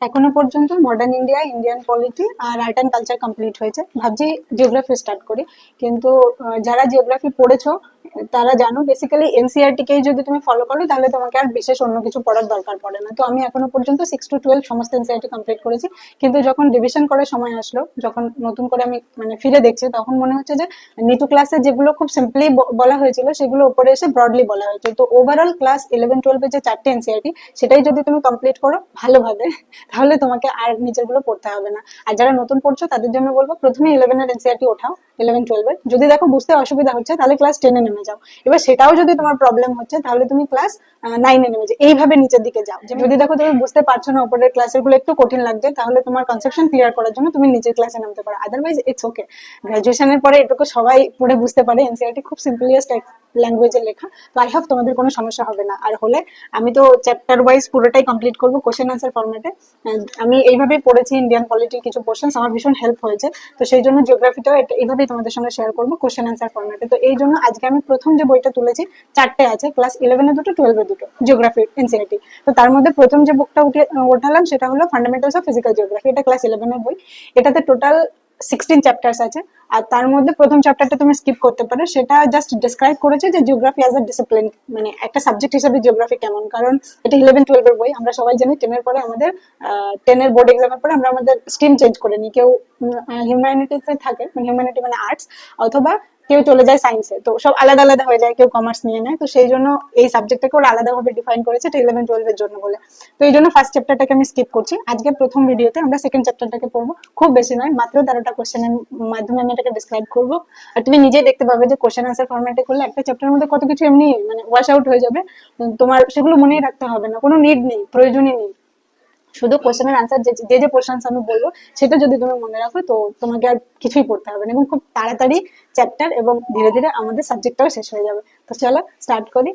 এখনো পর্যন্ত modern India, Indian polity আর আর্ট অ্যান্ড কালচার কমপ্লিট হয়েছে। ভাবছি জিওগ্রাফি স্টার্ট করি, কিন্তু যারা জিওগ্রাফি পড়েছো তারা জানো বেসিক্যালি এনসিইআরটি কেই যদি তুমি ফলো করো তাহলে তোমাকে আর বিশেষ অন্য কিছু পড়ার দরকার পড়ে না। তো আমি এখনো পর্যন্ত 6 to 12 সমস্ত এনসিইআরটি কমপ্লিট করেছি, কিন্তু যখন রিভিশন করার সময় আসলো, যখন নতুন করে আমি মানে ফিরে দেখছি, তখন মনে হচ্ছে যে নিটু ক্লাসে যেগুলো খুব সিম্পলি বলা হয়েছিল সেগুলো উপরে এসে ব্রডলি বলা হয়েছে। তো ওভারঅল ক্লাস 11-12 যে 4টে এনসিইআরটি সেটাই যদি তুমি কমপ্লিট করো ভালোভাবে, তাহলে তোমাকে আর নিচের গুলো পড়তে হবে না। আর যারা নতুন পড়ছো তাদের জন্য বলবো প্রথমে 11 এর এনসিইআরটি ওঠাও, 11-12 এর। যদি দেখো বুঝতে অসুবিধা হচ্ছে তাহলে ক্লাস 10-এ নেমে যাও। এবার সেটাও যদি তোমার প্রবলেম হচ্ছে তাহলে তুমি ক্লাস 9-এ নেমে যাও, এইভাবে নিচের দিকে যাও। যদি দেখো তুমি বুঝতে পারছো না, উপরের ক্লাসের গুলো একটু কঠিন লাগছে, তাহলে তোমার কনসেপশন ক্লিয়ার করার জন্য তুমি নিচের ক্লাসে নামতে পারো। Otherwise it's okay. গ্রাজুয়েশনের পরে এটুকু সবাই পড়ে বুঝতে পারে, এনসিইআরটি খুব সিম্পলিয়েস্ট ল্যাঙ্গুয়েজে লেখা। তো আই হোপ তোমাদের কোনো সমস্যা হবে না। আর হলে আমি তো চ্যাপ্টার ওয়াইজ পুরোটাই কমপ্লিট করবো কোশ্চেন আনসার ফরম্যাটে। আমি এইভাবেই পড়েছি ইন্ডিয়ান পলিটির কিছু কোশ্চেন, আমার ভীষণ হেল্প হয়েছে। তো সেই জন্য জিওগ্রাফিটাও এইভাবেই তোমাদের সঙ্গে শেয়ার করবো কোশ্চেন আনসার ফরম্যাটে। তো এই জন্য আজকে আমি প্রথম যে বইটা তুলেছি, 4টে আছে, ক্লাস 11-এ দুটো, 12-এ দুটো জিওগ্রাফি এনসিইআরটি। তো তার মধ্যে প্রথম যে বুকটা ওঠালাম সেটা হলো ফান্ডামেন্টালস অফ ফিজিক্যাল জিওগ্রাফি। এটা ক্লাস 11-এর বই। এটাতে টোটাল 16 চ্যাপ্টার্স আছে। আর তার মধ্যে প্রথম চ্যাপ্টারটা তুমি স্কিপ করতে পারো, সেটা জাস্ট ডিসক্রাইব করেছে যে জিওগ্রাফি অ্যাজ আ ডিসিপ্লিন, মানে একটা সাবজেক্ট হিসেবে জিওগ্রাফি কেমন। কারণ এটা 11-12 এর বই, আমরা সবাই জানি 10-এর পরে আমাদের 10-এর বোর্ড এক্সামের পরে আমরা আমাদের স্ট্রিম চেঞ্জ করে নিই। কেউ হিউম্যানিটিতে থাকে, মানে হিউম্যানিটি মানে আর্টস, অথবা কেউ চলে যায় সায়েন্সে। তো সব আলাদা আলাদা হয়ে যায়, কেউ কমার্স নিয়ে নেয়। তো সেই জন্য এই সাবজেক্টটাকে ওরা আলাদাভাবে ডিফাইন করেছে, এটা 11-12 এর জন্য বলে। তো এই জন্য ফার্স্ট চ্যাপ্টারটাকে আমি স্কিপ করছি। আজকে প্রথম ভিডিওতে আমরা সেকেন্ড চ্যাপ্টারটাকে পড়বো। খুব বেশি নয়, মাত্র 13টা কোশ্চেনের মাধ্যমে আমি এটাকে ডিসক্রাইব করবো। আর তুমি নিজেই দেখতে পাবে যে কোশ্চেন আনসার ফরম্যাটে করলে একটা চ্যাপ্টারের মধ্যে কত কিছু এমনি মানে ওয়াশ আউট হয়ে যাবে। তোমার সেগুলো মনেই রাখতে হবে না, কোনো নিড নেই, প্রয়োজনই নেই। শুধু কোশ্চেনের আনসার যে যে যে পোর্শনস আমি বলবো সেটা যদি তুমি মনে রাখো, তো তোমাকে আর কিছুই পড়তে হবে না, এবং খুব তাড়াতাড়ি চ্যাপ্টার এবং ধীরে ধীরে আমাদের সাবজেক্টটাও শেষ হয়ে যাবে। তো চলো স্টার্ট করি।